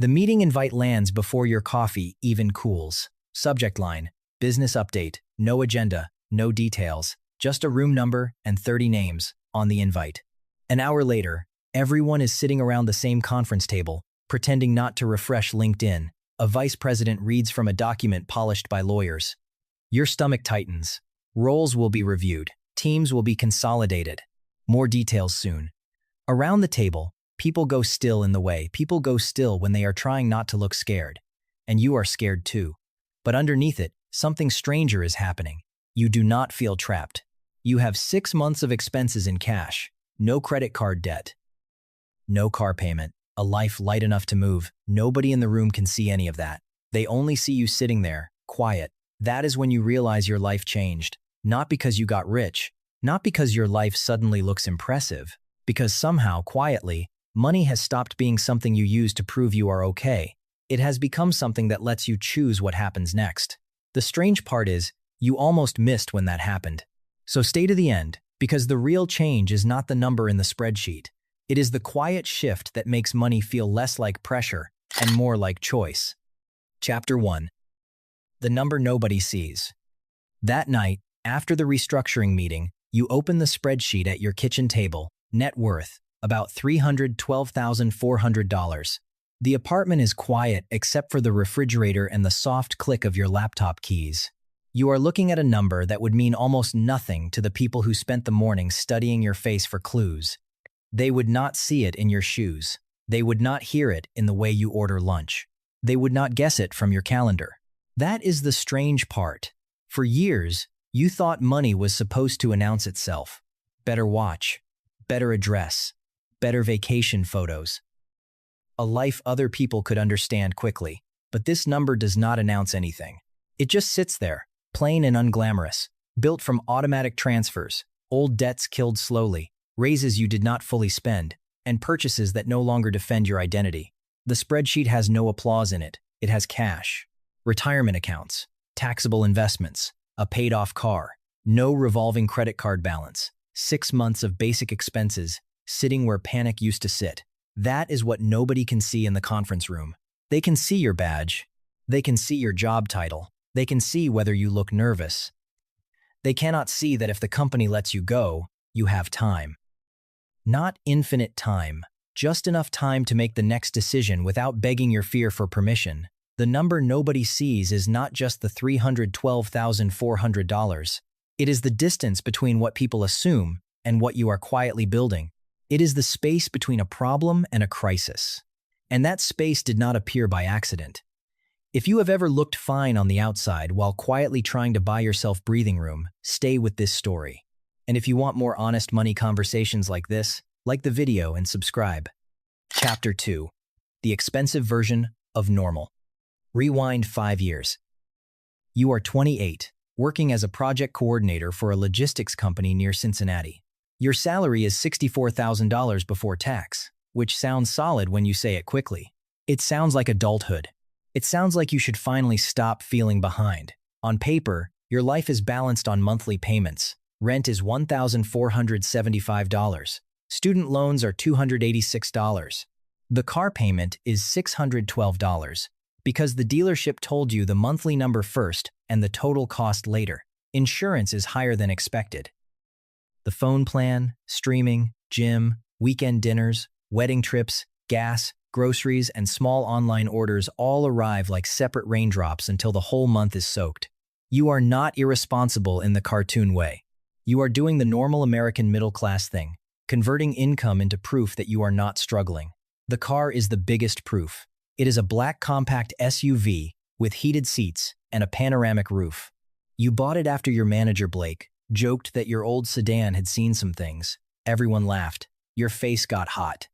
The meeting invite lands before your coffee even cools. Subject line: business update, no agenda, no details, just a room number and 30 names on the invite. An hour later, everyone is sitting around the same conference table, pretending not to refresh LinkedIn. A vice president reads from a document polished by lawyers. Your stomach tightens. Roles will be reviewed. Teams will be consolidated. More details soon. Around the table, people go still in the way. People go still when they are trying not to look scared. And you are scared too. But underneath it, something stranger is happening. You do not feel trapped. You have 6 months of expenses in cash. No credit card debt. No car payment. A life light enough to move. Nobody in the room can see any of that. They only see you sitting there, quiet. That is when you realize your life changed. Not because you got rich. Not because your life suddenly looks impressive. Because somehow, quietly, money has stopped being something you use to prove you are okay. It has become something that lets you choose what happens next. The strange part is, you almost missed when that happened. So stay to the end, because the real change is not the number in the spreadsheet. It is the quiet shift that makes money feel less like pressure and more like choice. Chapter 1. The number nobody sees. That night, after the restructuring meeting, you open the spreadsheet at your kitchen table. Net worth, about $312,400. The apartment is quiet except for the refrigerator and the soft click of your laptop keys. You are looking at a number that would mean almost nothing to the people who spent the morning studying your face for clues. They would not see it in your shoes. They would not hear it in the way you order lunch. They would not guess it from your calendar. That is the strange part. For years, you thought money was supposed to announce itself. Better watch, better address, better vacation photos. A life other people could understand quickly. But this number does not announce anything. It just sits there, plain and unglamorous, built from automatic transfers, old debts killed slowly, raises you did not fully spend, and purchases that no longer defend your identity. The spreadsheet has no applause in it. It has cash, retirement accounts, taxable investments, a paid-off car, no revolving credit card balance, 6 months of basic expenses, sitting where panic used to sit. That is what nobody can see in the conference room. They can see your badge. They can see your job title. They can see whether you look nervous. They cannot see that if the company lets you go, you have time. Not infinite time, just enough time to make the next decision without begging your fear for permission. The number nobody sees is not just the $312,400. It is the distance between what people assume and what you are quietly building. It is the space between a problem and a crisis. And that space did not appear by accident. If you have ever looked fine on the outside while quietly trying to buy yourself breathing room, stay with this story. And if you want more honest money conversations like this, like the video and subscribe. Chapter 2. The expensive version of normal. Rewind 5 years. You are 28, working as a project coordinator for a logistics company near Cincinnati. Your salary is $64,000 before tax, which sounds solid when you say it quickly. It sounds like adulthood. It sounds like you should finally stop feeling behind. On paper, your life is balanced on monthly payments. Rent is $1,475. Student loans are $286. The car payment is $612 because the dealership told you the monthly number first and the total cost later. Insurance is higher than expected. The phone plan, streaming, gym, weekend dinners, wedding trips, gas, groceries, and small online orders all arrive like separate raindrops until the whole month is soaked. You are not irresponsible in the cartoon way. You are doing the normal American middle-class thing, converting income into proof that you are not struggling. The car is the biggest proof. It is a black compact SUV with heated seats and a panoramic roof. You bought it after your manager, Blake, joked that your old sedan had seen some things. Everyone laughed. Your face got hot.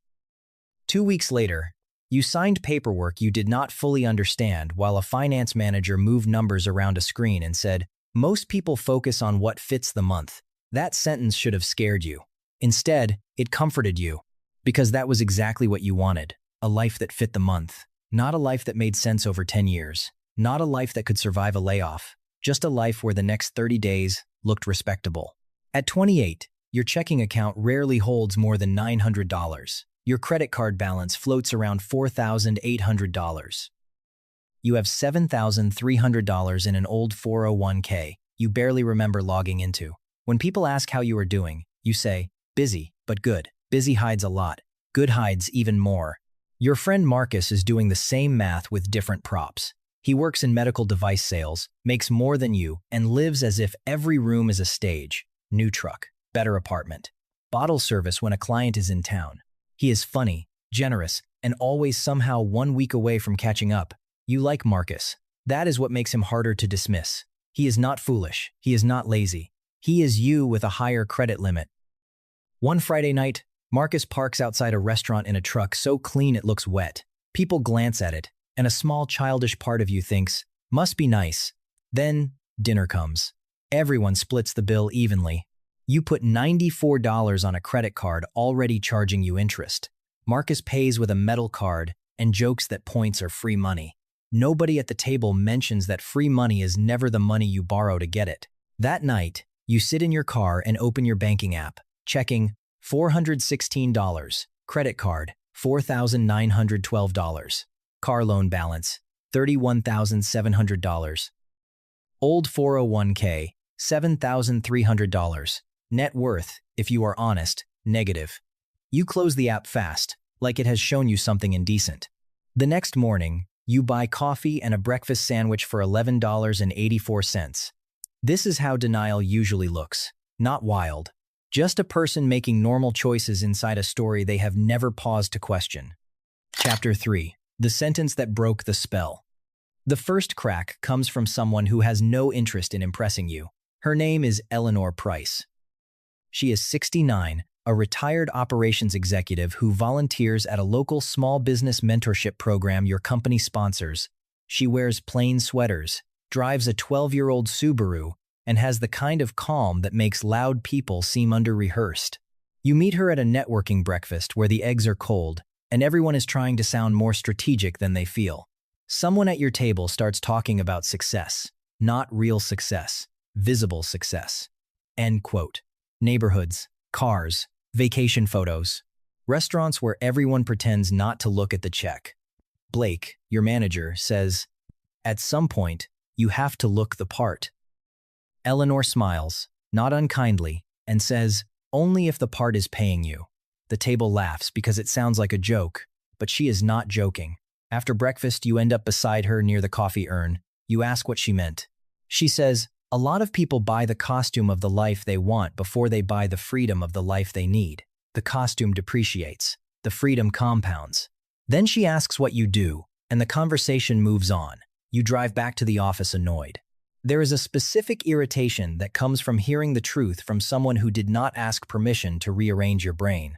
2 weeks later, you signed paperwork you did not fully understand while a finance manager moved numbers around a screen and said, "Most people focus on what fits the month." That sentence should have scared you. Instead, it comforted you, because that was exactly what you wanted, a life that fit the month, not a life that made sense over 10 years, not a life that could survive a layoff, just a life where the next 30 days looked respectable. At 28, your checking account rarely holds more than $900. Your credit card balance floats around $4,800. You have $7,300 in an old 401k you barely remember logging into. When people ask how you are doing, you say, busy, but good. Busy hides a lot. Good hides even more. Your friend Marcus is doing the same math with different props. He works in medical device sales, makes more than you, and lives as if every room is a stage. New truck, better apartment, bottle service when a client is in town. He is funny, generous, and always somehow 1 week away from catching up. You like Marcus. That is what makes him harder to dismiss. He is not foolish. He is not lazy. He is you with a higher credit limit. One Friday night, Marcus parks outside a restaurant in a truck so clean it looks wet. People glance at it, and a small childish part of you thinks, must be nice. Then, dinner comes. Everyone splits the bill evenly. You put $94 on a credit card already charging you interest. Marcus pays with a metal card and jokes that points are free money. Nobody at the table mentions that free money is never the money you borrow to get it. That night, you sit in your car and open your banking app, checking $416, credit card, $4,912, car loan balance, $31,700, old 401k, $7,300, net worth, if you are honest, negative. You close the app fast, like it has shown you something indecent. The next morning, you buy coffee and a breakfast sandwich for $11.84. This is how denial usually looks. Not wild. Just a person making normal choices inside a story they have never paused to question. Chapter 3. The sentence that broke the spell. The first crack comes from someone who has no interest in impressing you. Her name is Eleanor Price. She is 69, a retired operations executive who volunteers at a local small business mentorship program your company sponsors. She wears plain sweaters, drives a 12-year-old Subaru, and has the kind of calm that makes loud people seem under-rehearsed. You meet her at a networking breakfast where the eggs are cold, and everyone is trying to sound more strategic than they feel. Someone at your table starts talking about success, not real success, visible success. End quote. Neighborhoods, cars, vacation photos, restaurants where everyone pretends not to look at the check. Blake, your manager, says, at some point, you have to look the part. Eleanor smiles, not unkindly, and says, only if the part is paying you. The table laughs because it sounds like a joke, but she is not joking. After breakfast, you end up beside her near the coffee urn. You ask what she meant. She says, a lot of people buy the costume of the life they want before they buy the freedom of the life they need. The costume depreciates. The freedom compounds. Then she asks what you do, and the conversation moves on. You drive back to the office annoyed. There is a specific irritation that comes from hearing the truth from someone who did not ask permission to rearrange your brain.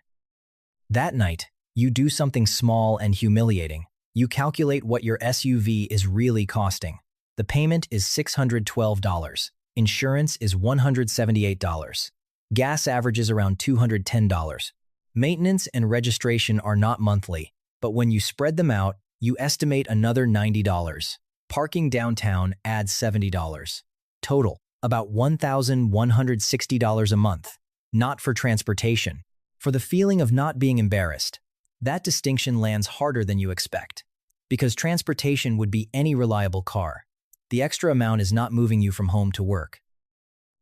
That night, you do something small and humiliating. You calculate what your SUV is really costing. The payment is $612. Insurance is $178. Gas averages around $210. Maintenance and registration are not monthly, but when you spread them out, you estimate another $90. Parking downtown adds $70. Total, about $1,160 a month. Not for transportation. For the feeling of not being embarrassed. That distinction lands harder than you expect. Because transportation would be any reliable car. The extra amount is not moving you from home to work.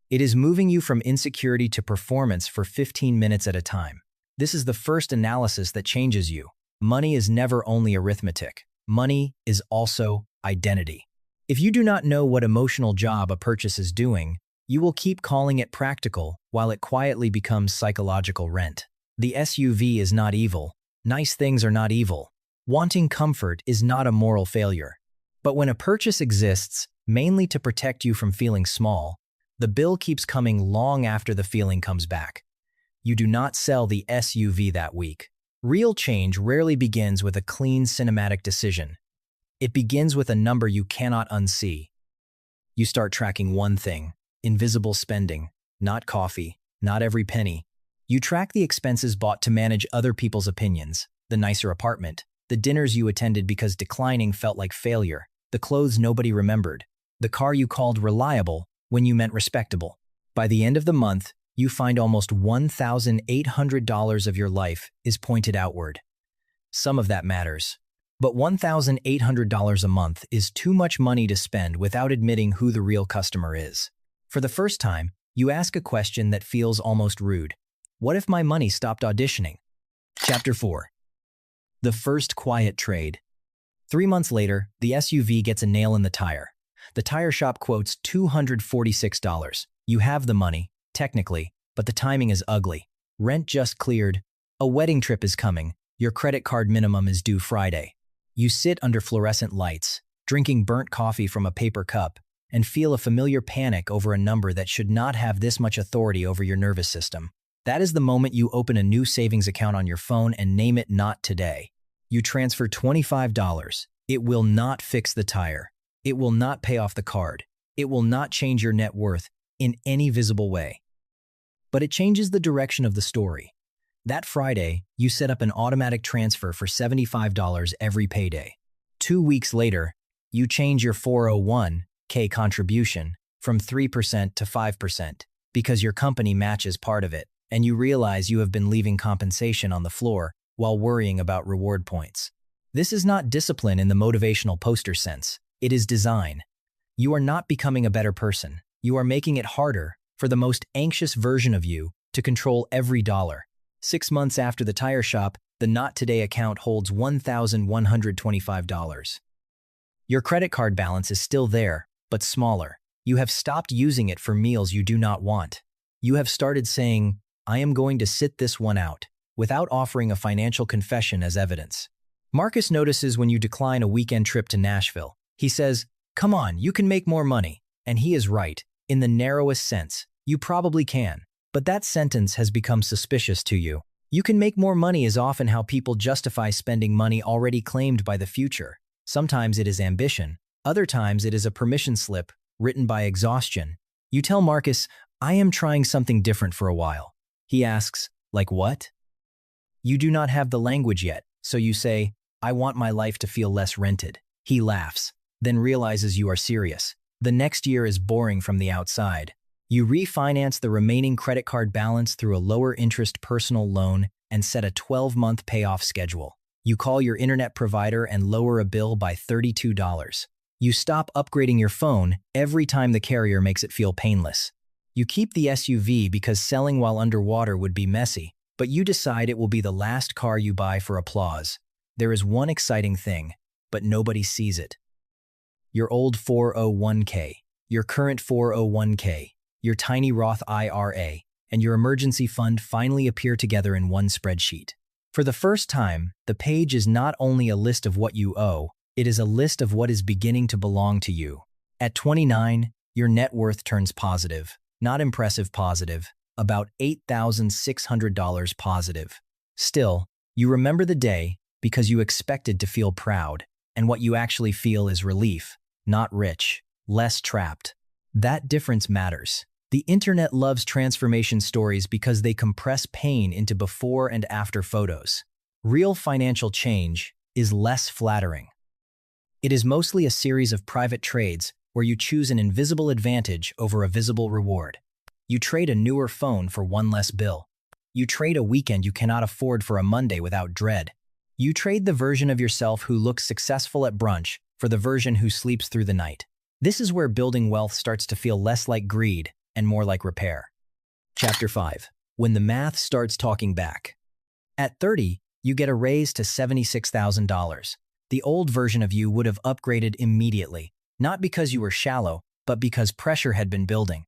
It is moving you from insecurity to performance for 15 minutes at a time. This is the first analysis that changes you. Money is never only arithmetic. Money is also identity. If you do not know what emotional job a purchase is doing, you will keep calling it practical while it quietly becomes psychological rent. The SUV is not evil. Nice things are not evil. Wanting comfort is not a moral failure. But when a purchase exists mainly to protect you from feeling small, the bill keeps coming long after the feeling comes back. You do not sell the SUV that week. Real change rarely begins with a clean cinematic decision. It begins with a number you cannot unsee. You start tracking one thing, invisible spending, not coffee, not every penny. You track the expenses bought to manage other people's opinions, the nicer apartment, the dinners you attended because declining felt like failure, the clothes nobody remembered, the car you called reliable when you meant respectable. By the end of the month, you find almost $1,800 of your life is pointed outward. Some of that matters. But $1,800 a month is too much money to spend without admitting who the real customer is. For the first time, you ask a question that feels almost rude. What if my money stopped auditioning? Chapter 4. The first quiet trade. 3 months later, the SUV gets a nail in the tire. The tire shop quotes $246. You have the money, technically, but the timing is ugly. Rent just cleared. A wedding trip is coming. Your credit card minimum is due Friday. You sit under fluorescent lights, drinking burnt coffee from a paper cup, and feel a familiar panic over a number that should not have this much authority over your nervous system. That is the moment you open a new savings account on your phone and name it "Not Today." You transfer $25. It will not fix the tire. It will not pay off the card. It will not change your net worth in any visible way. But it changes the direction of the story. That Friday, you set up an automatic transfer for $75 every payday. 2 weeks later, you change your 401k contribution from 3% to 5% because your company matches part of it, and you realize you have been leaving compensation on the floor while worrying about reward points. This is not discipline in the motivational poster sense. It is design. You are not becoming a better person. You are making it harder for the most anxious version of you to control every dollar. 6 months after the tire shop, the Not Today account holds $1,125. Your credit card balance is still there, but smaller. You have stopped using it for meals you do not want. You have started saying, "I am going to sit this one out," without offering a financial confession as evidence. Marcus notices when you decline a weekend trip to Nashville. He says, "Come on, you can make more money." And he is right. In the narrowest sense, you probably can. But that sentence has become suspicious to you. You can make more money is often how people justify spending money already claimed by the future. Sometimes it is ambition. Other times it is a permission slip written by exhaustion. You tell Marcus, "I am trying something different for a while." He asks, "Like what?" You do not have the language yet, so you say, "I want my life to feel less rented." He laughs, then realizes you are serious. The next year is boring from the outside. You refinance the remaining credit card balance through a lower interest personal loan and set a 12-month payoff schedule. You call your internet provider and lower a bill by $32. You stop upgrading your phone every time the carrier makes it feel painless. You keep the SUV because selling while underwater would be messy, but you decide it will be the last car you buy for applause. There is one exciting thing, but nobody sees it. Your old 401k, your current 401k, your tiny Roth IRA, and your emergency fund finally appear together in one spreadsheet. For the first time, the page is not only a list of what you owe, it is a list of what is beginning to belong to you. At 29, your net worth turns positive, not impressive positive, about $8,600 positive. Still, you remember the day because you expected to feel proud, and what you actually feel is relief, not rich, less trapped. That difference matters. The internet loves transformation stories because they compress pain into before and after photos. Real financial change is less flattering. It is mostly a series of private trades where you choose an invisible advantage over a visible reward. You trade a newer phone for one less bill. You trade a weekend you cannot afford for a Monday without dread. You trade the version of yourself who looks successful at brunch for the version who sleeps through the night. This is where building wealth starts to feel less like greed and more like repair. Chapter 5. When the math starts talking back. At 30, you get a raise to $76,000. The old version of you would have upgraded immediately, not because you were shallow, but because pressure had been building.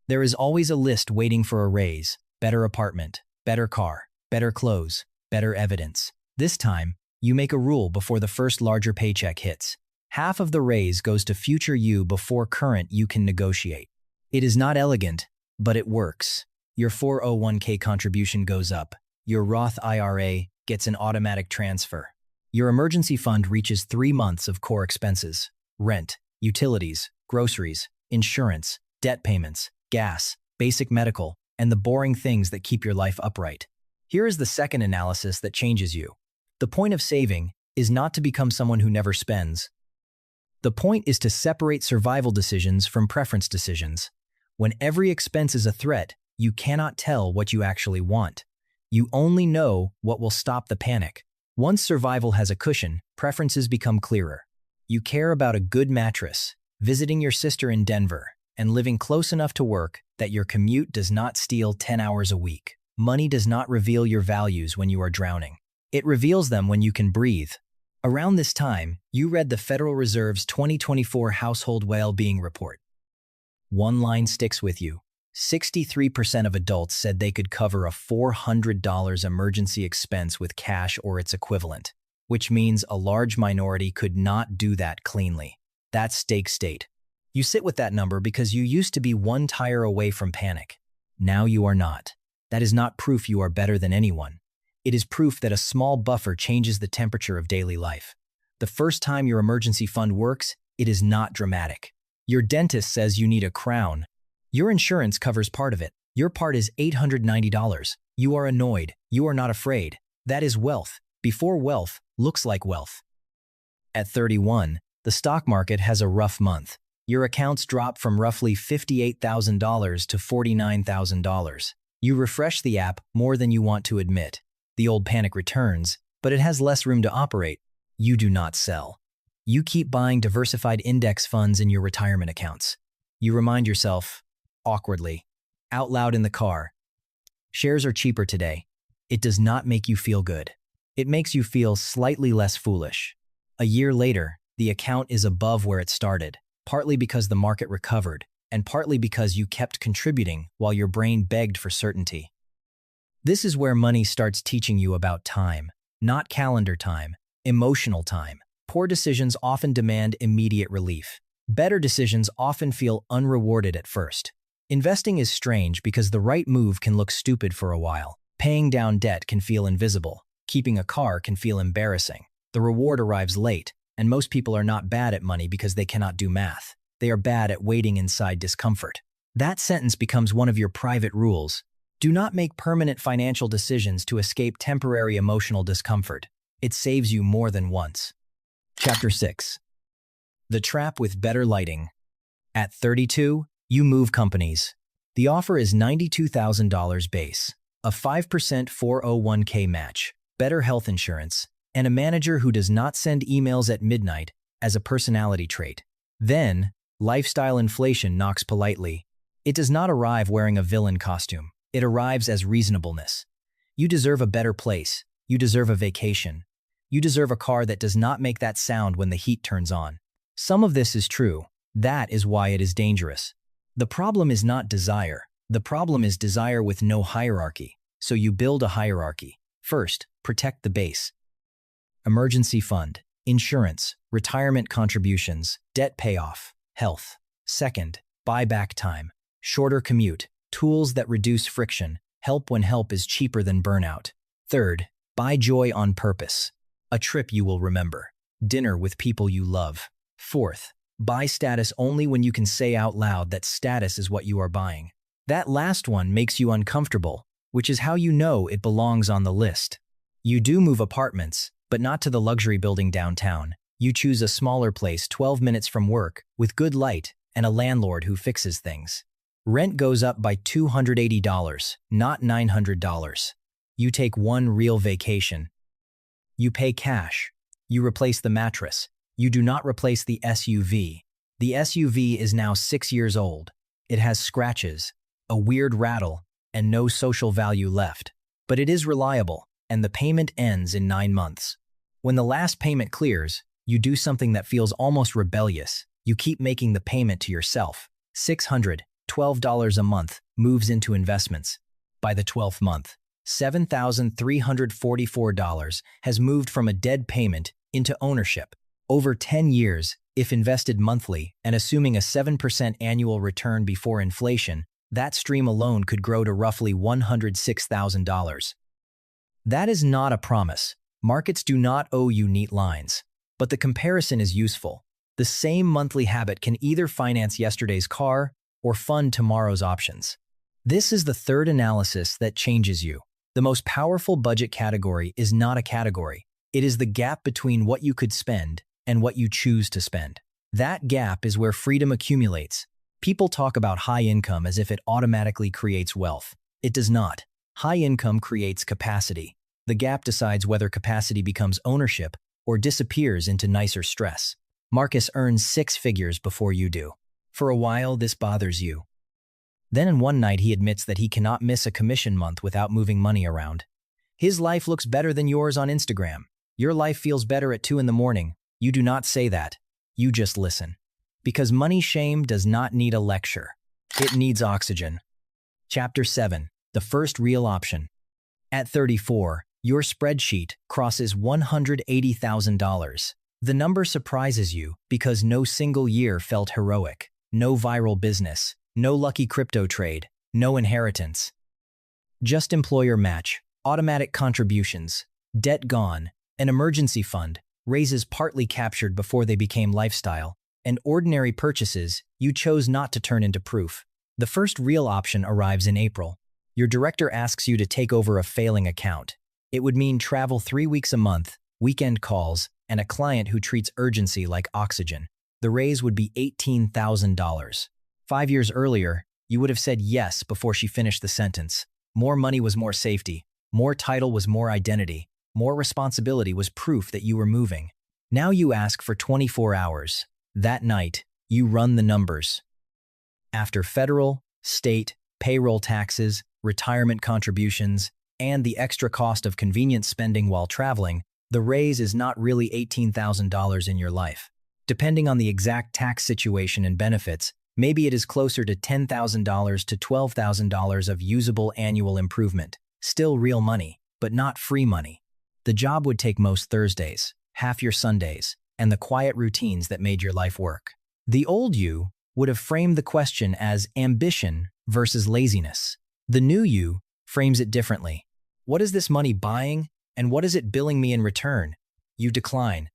There is always a list waiting for a raise: better apartment, better car, better clothes, better evidence. This time, you make a rule before the first larger paycheck hits. Half of the raise goes to future you before current you can negotiate. It is not elegant, but it works. Your 401k contribution goes up. Your Roth IRA gets an automatic transfer. Your emergency fund reaches 3 months of core expenses: rent, utilities, groceries, insurance, debt payments, gas, basic medical, and the boring things that keep your life upright. Here is the second analysis that changes you. The point of saving is not to become someone who never spends. The point is to separate survival decisions from preference decisions. When every expense is a threat, You cannot tell what you actually want. You only know what will stop the panic. Once survival has a cushion, preferences become clearer. You care about a good mattress, visiting your sister in Denver, and living close enough to work that your commute does not steal 10 hours a week. Money does not reveal your values when you are drowning. It reveals them when you can breathe. Around this time, you read the Federal Reserve's 2024 Household Well-Being Report. One line sticks with you. 63% of adults said they could cover a $400 emergency expense with cash or its equivalent, which means a large minority could not do that cleanly. That's stake state. You sit with that number because you used to be one tire away from panic. Now you are not. That is not proof you are better than anyone. It is proof that a small buffer changes the temperature of daily life. The first time your emergency fund works, it is not dramatic. Your dentist says you need a crown. Your insurance covers part of it. Your part is $890. You are annoyed. You are not afraid. That is wealth. Before wealth looks like wealth. At 31, the stock market has a rough month. Your accounts drop from roughly $58,000 to $49,000. You refresh the app more than you want to admit. The old panic returns, but it has less room to operate. You do not sell. You keep buying diversified index funds in your retirement accounts. You remind yourself, awkwardly, out loud in the car, shares are cheaper today. It does not make you feel good. It makes you feel slightly less foolish. A year later, the account is above where it started, partly because the market recovered, and partly because you kept contributing while your brain begged for certainty. This is where money starts teaching you about time, not calendar time, emotional time. Poor decisions often demand immediate relief. Better decisions often feel unrewarded at first. Investing is strange because the right move can look stupid for a while. Paying down debt can feel invisible. Keeping a car can feel embarrassing. The reward arrives late, and most people are not bad at money because they cannot do math. They are bad at waiting inside discomfort. That sentence becomes one of your private rules. Do not make permanent financial decisions to escape temporary emotional discomfort. It saves you more than once. Chapter 6. The Trap with Better Lighting. At 32, you move companies. The offer is $92,000 base, a 5% 401k match, better health insurance, and a manager who does not send emails at midnight as a personality trait. Then, lifestyle inflation knocks politely. It does not arrive wearing a villain costume. It arrives as reasonableness. You deserve a better place. You deserve a vacation. You deserve a car that does not make that sound when the heat turns on. Some of this is true. That is why it is dangerous. The problem is not desire. The problem is desire with no hierarchy. So you build a hierarchy. First, protect the base. Emergency fund, insurance, retirement contributions, debt payoff, health. Second, buyback time, shorter commute, tools that reduce friction, help when help is cheaper than burnout. Third, buy joy on purpose, a trip you will remember, dinner with people you love. Fourth, buy status only when you can say out loud that status is what you are buying. That last one makes you uncomfortable, which is how you know it belongs on the list. You do move apartments, but not to the luxury building downtown. You choose a smaller place 12 minutes from work, with good light, and a landlord who fixes things. Rent goes up by $280, not $900. You take one real vacation. You pay cash. You replace the mattress. You do not replace the SUV. The SUV is now 6 years old. It has scratches, a weird rattle, and no social value left. But it is reliable, and the payment ends in 9 months. When the last payment clears, you do something that feels almost rebellious. You keep making the payment to yourself. $612 a month moves into investments. By the 12th month, $7,344 has moved from a dead payment into ownership. Over 10 years, if invested monthly and assuming a 7% annual return before inflation, that stream alone could grow to roughly $106,000. That is not a promise. Markets do not owe you neat lines. But the comparison is useful. The same monthly habit can either finance yesterday's car or fund tomorrow's options. This is the third analysis that changes you. The most powerful budget category is not a category. It is the gap between what you could spend and what you choose to spend. That gap is where freedom accumulates. People talk about high income as if it automatically creates wealth. It does not. High income creates capacity. The gap decides whether capacity becomes ownership or disappears into nicer stress. Marcus earns 6 figures before you do. For a while, this bothers you. Then in one night, he admits that he cannot miss a commission month without moving money around. His life looks better than yours on Instagram. Your life feels better at 2 in the morning. You do not say that. You just listen. Because money shame does not need a lecture. It needs oxygen. Chapter 7. The first real option. At 34, your spreadsheet crosses $180,000. The number surprises you because no single year felt heroic. No viral business, no lucky crypto trade, no inheritance. Just employer match, automatic contributions, debt gone, an emergency fund, raises partly captured before they became lifestyle, and ordinary purchases you chose not to turn into proof. The first real option arrives in April. Your director asks you to take over a failing account. It would mean travel 3 weeks a month, weekend calls, and a client who treats urgency like oxygen. The raise would be $18,000. 5 years earlier, you would have said yes before she finished the sentence. More money was more safety. More title was more identity. More responsibility was proof that you were moving. Now you ask for 24 hours. That night, you run the numbers. After federal, state, payroll taxes, retirement contributions, and the extra cost of convenience spending while traveling, the raise is not really $18,000 in your life. Depending on the exact tax situation and benefits, maybe it is closer to $10,000 to $12,000 of usable annual improvement. Still real money, but not free money. The job would take most Thursdays, half your Sundays, and the quiet routines that made your life work. The old you would have framed the question as ambition versus laziness. The new you frames it differently. What is this money buying, and what is it billing me in return? You decline.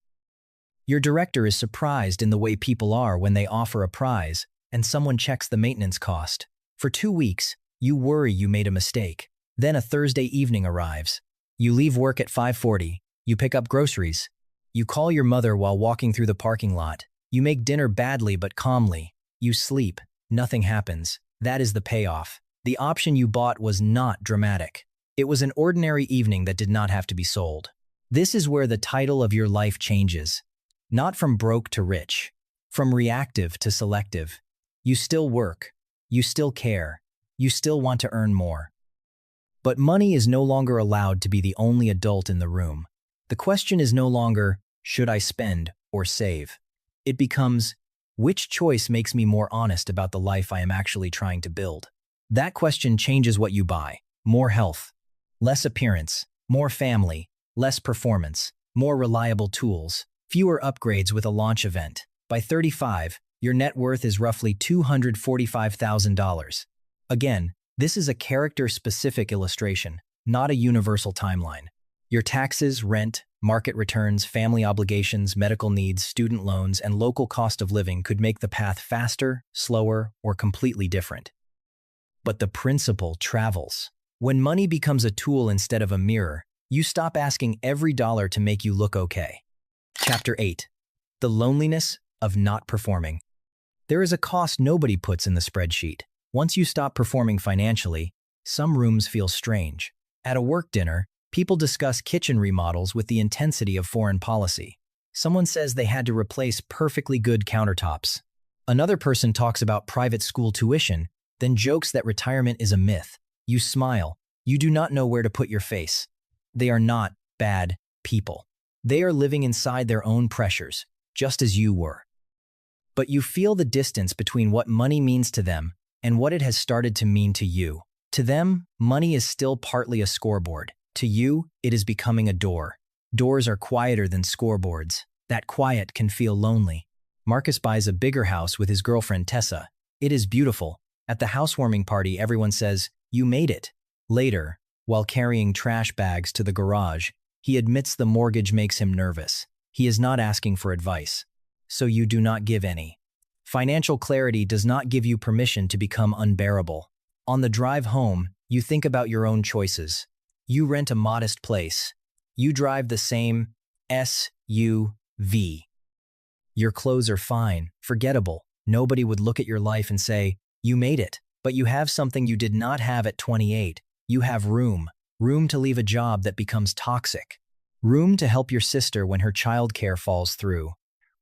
Your director is surprised in the way people are when they offer a prize and someone checks the maintenance cost. For 2 weeks, you worry you made a mistake. Then a Thursday evening arrives. You leave work at 5:40. You pick up groceries. You call your mother while walking through the parking lot. You make dinner badly but calmly. You sleep. Nothing happens. That is the payoff. The option you bought was not dramatic. It was an ordinary evening that did not have to be sold. This is where the title of your life changes. Not from broke to rich. From reactive to selective. You still work. You still care. You still want to earn more. But money is no longer allowed to be the only adult in the room. The question is no longer, should I spend or save? It becomes, which choice makes me more honest about the life I am actually trying to build? That question changes what you buy. More health, less appearance, more family, less performance, more reliable tools, fewer upgrades with a launch event. By 35, your net worth is roughly $245,000. Again, this is a character-specific illustration, not a universal timeline. Your taxes, rent, market returns, family obligations, medical needs, student loans, and local cost of living could make the path faster, slower, or completely different. But the principle travels. When money becomes a tool instead of a mirror, you stop asking every dollar to make you look okay. Chapter 8. The loneliness of not performing. There is a cost nobody puts in the spreadsheet. Once you stop performing financially, some rooms feel strange. At a work dinner, people discuss kitchen remodels with the intensity of foreign policy. Someone says they had to replace perfectly good countertops. Another person talks about private school tuition, then jokes that retirement is a myth. You smile. You do not know where to put your face. They are not bad people. They are living inside their own pressures, just as you were. But you feel the distance between what money means to them and what it has started to mean to you. To them, money is still partly a scoreboard. To you, it is becoming a door. Doors are quieter than scoreboards. That quiet can feel lonely. Marcus buys a bigger house with his girlfriend Tessa. It is beautiful. At the housewarming party, everyone says, "You made it." Later, while carrying trash bags to the garage, he admits the mortgage makes him nervous. He is not asking for advice. So you do not give any. Financial clarity does not give you permission to become unbearable. On the drive home, you think about your own choices. You rent a modest place. You drive the same SUV. Your clothes are fine, forgettable, Nobody would look at your life and say, "You made it." But you have something you did not have at 28. You have room. Room to leave a job that becomes toxic. Room to help your sister when her childcare falls through.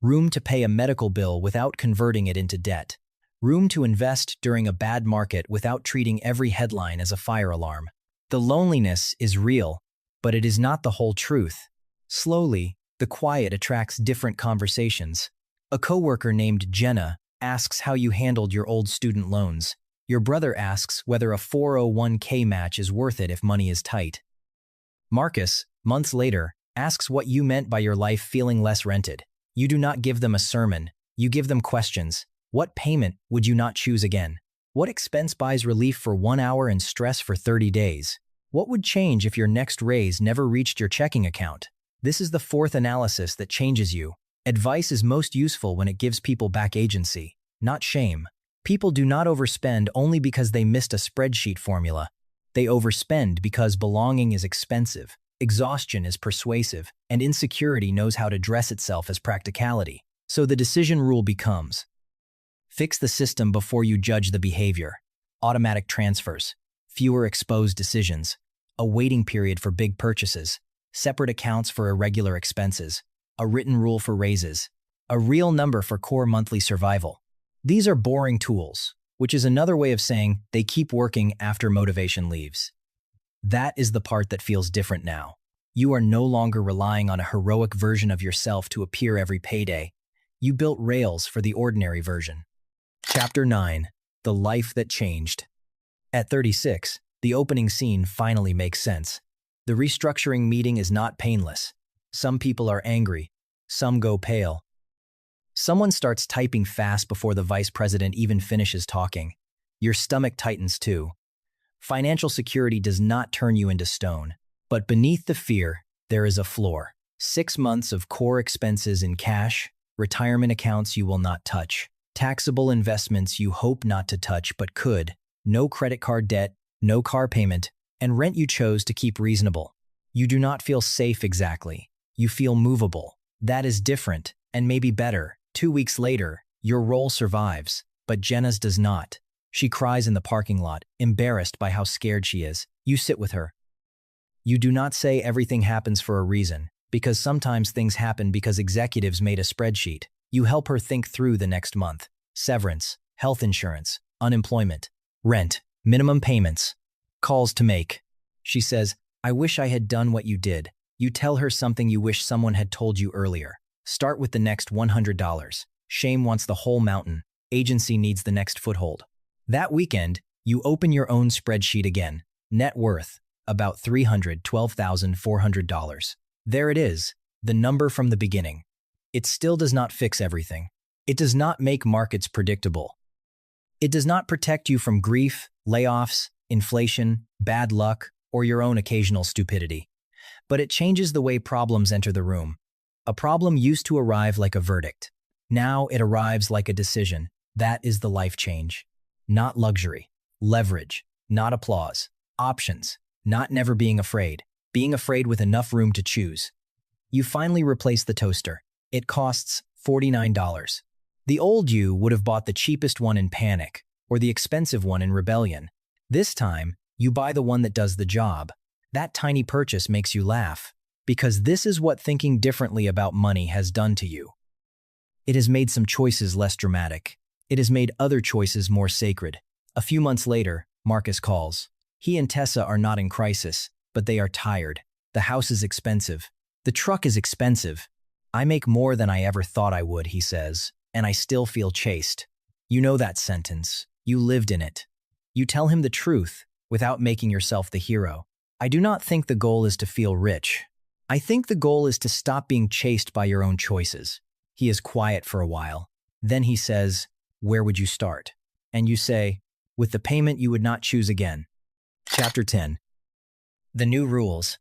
Room to pay a medical bill without converting it into debt. Room to invest during a bad market without treating every headline as a fire alarm. The loneliness is real, but it is not the whole truth. Slowly, the quiet attracts different conversations. A coworker named Jenna asks how you handled your old student loans. Your brother asks whether a 401k match is worth it if money is tight. Marcus, months later, asks what you meant by your life feeling less rented. You do not give them a sermon. You give them questions. What payment would you not choose again? What expense buys relief for 1 hour and stress for 30 days? What would change if your next raise never reached your checking account? This is the fourth analysis that changes you. Advice is most useful when it gives people back agency, not shame. People do not overspend only because they missed a spreadsheet formula. They overspend because belonging is expensive, exhaustion is persuasive, and insecurity knows how to dress itself as practicality. So the decision rule becomes: fix the system before you judge the behavior. Automatic transfers, fewer exposed decisions, a waiting period for big purchases, separate accounts for irregular expenses, a written rule for raises, a real number for core monthly survival. These are boring tools, which is another way of saying they keep working after motivation leaves. That is the part that feels different now. You are no longer relying on a heroic version of yourself to appear every payday. You built rails for the ordinary version. Chapter 9. The Life That Changed. At 36, the opening scene finally makes sense. The restructuring meeting is not painless. Some people are angry. Some go pale. Someone starts typing fast before the vice president even finishes talking. Your stomach tightens too. Financial security does not turn you into stone. But beneath the fear, there is a floor. 6 months of core expenses in cash, retirement accounts you will not touch, taxable investments you hope not to touch but could, no credit card debt, no car payment, and rent you chose to keep reasonable. You do not feel safe exactly. You feel movable. That is different, and maybe better. 2 weeks later, your role survives, but Jenna's does not. She cries in the parking lot, embarrassed by how scared she is. You sit with her. You do not say everything happens for a reason, because sometimes things happen because executives made a spreadsheet. You help her think through the next month. Severance, health insurance, unemployment, rent, minimum payments, calls to make. She says, "I wish I had done what you did." You tell her something you wish someone had told you earlier. Start with the next $100. Shame wants the whole mountain. Agency needs the next foothold. That weekend, you open your own spreadsheet again. Net worth, about $312,400. There it is, the number from the beginning. It still does not fix everything. It does not make markets predictable. It does not protect you from grief, layoffs, inflation, bad luck, or your own occasional stupidity. But it changes the way problems enter the room. A problem used to arrive like a verdict. Now it arrives like a decision. That is the life change. Not luxury. Leverage. Not applause. Options. Not never being afraid. Being afraid with enough room to choose. You finally replace the toaster. It costs $49. The old you would have bought the cheapest one in panic, or the expensive one in rebellion. This time, you buy the one that does the job. That tiny purchase makes you laugh, because this is what thinking differently about money has done to you. It has made some choices less dramatic. It has made other choices more sacred. A few months later, Marcus calls. He and Tessa are not in crisis, but they are tired. The house is expensive. The truck is expensive. I make more than I ever thought I would, he says, and I still feel chased. You know that sentence. You lived in it. You tell him the truth without making yourself the hero. I do not think the goal is to feel rich. I think the goal is to stop being chased by your own choices. He is quiet for a while. Then he says, "Where would you start?" And you say, "With the payment you would not choose again." Chapter 10. The New Rules.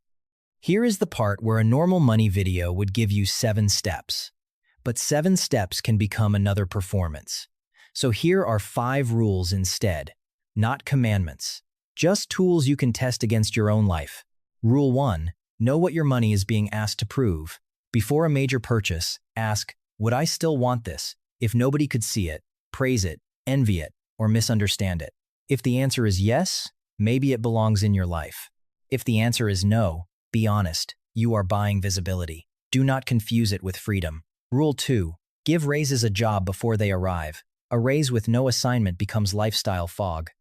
Here is the part where a normal money video would give you 7 steps. But 7 steps can become another performance. So here are 5 rules instead. Not commandments. Just tools you can test against your own life. Rule 1. Know what your money is being asked to prove. Before a major purchase, ask, "Would I still want this?" If nobody could see it, praise it, envy it, or misunderstand it. If the answer is yes, maybe it belongs in your life. If the answer is no, be honest. You are buying visibility. Do not confuse it with freedom. Rule 2. Give raises a job before they arrive. A raise with no assignment becomes lifestyle fog.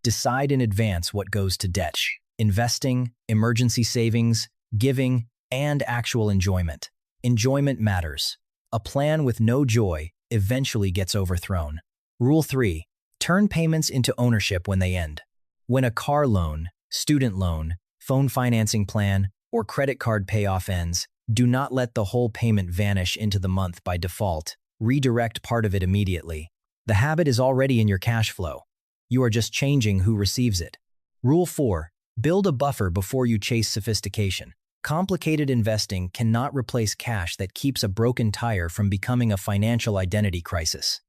Decide in advance what goes to debt. Investing, emergency savings, giving, and actual enjoyment. Enjoyment matters. A plan with no joy eventually gets overthrown. Rule 3. Turn payments into ownership when they end. When a car loan, student loan, phone financing plan, or credit card payoff ends, do not let the whole payment vanish into the month by default. Redirect part of it immediately. The habit is already in your cash flow. You are just changing who receives it. Rule 4. Build a buffer before you chase sophistication. Complicated investing cannot replace cash that keeps a broken tire from becoming a financial identity crisis.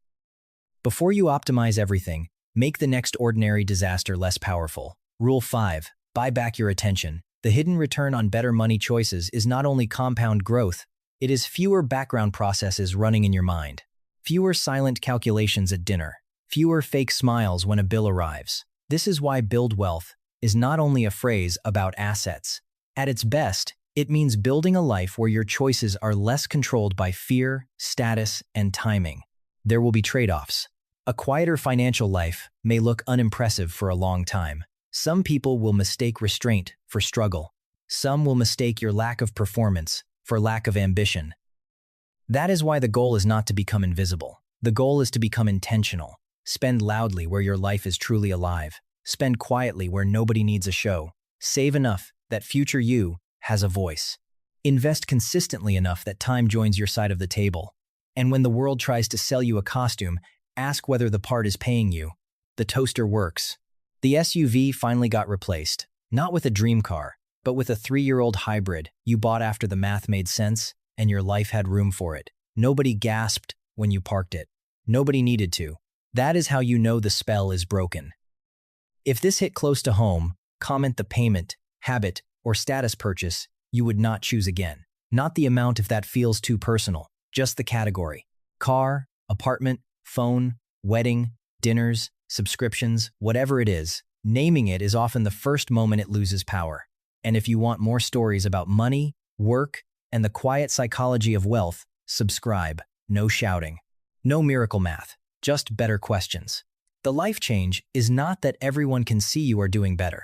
Before you optimize everything, make the next ordinary disaster less powerful. Rule 5. Buy back your attention. The hidden return on better money choices is not only compound growth, it is fewer background processes running in your mind. Fewer silent calculations at dinner. Fewer fake smiles when a bill arrives. This is why build wealth is not only a phrase about assets. At its best, it means building a life where your choices are less controlled by fear, status, and timing. There will be trade-offs. A quieter financial life may look unimpressive for a long time. Some people will mistake restraint for struggle. Some will mistake your lack of performance for lack of ambition. That is why the goal is not to become invisible. The goal is to become intentional. Spend loudly where your life is truly alive. Spend quietly where nobody needs a show. Save enough that future you has a voice. Invest consistently enough that time joins your side of the table. And when the world tries to sell you a costume, ask whether the part is paying you. The toaster works. The SUV finally got replaced, not with a dream car, but with a 3-year-old hybrid you bought after the math made sense and your life had room for it. Nobody gasped when you parked it. Nobody needed to. That is how you know the spell is broken. If this hit close to home, comment the payment, habit, or status purchase you would not choose again. Not the amount if that feels too personal, just the category. Car, apartment, phone, wedding, dinners, subscriptions, whatever it is, naming it is often the first moment it loses power. And if you want more stories about money, work, and the quiet psychology of wealth, subscribe. No shouting. No miracle math. Just better questions. The life change is not that everyone can see you are doing better.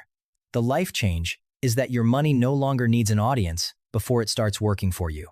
The life change is that your money no longer needs an audience before it starts working for you.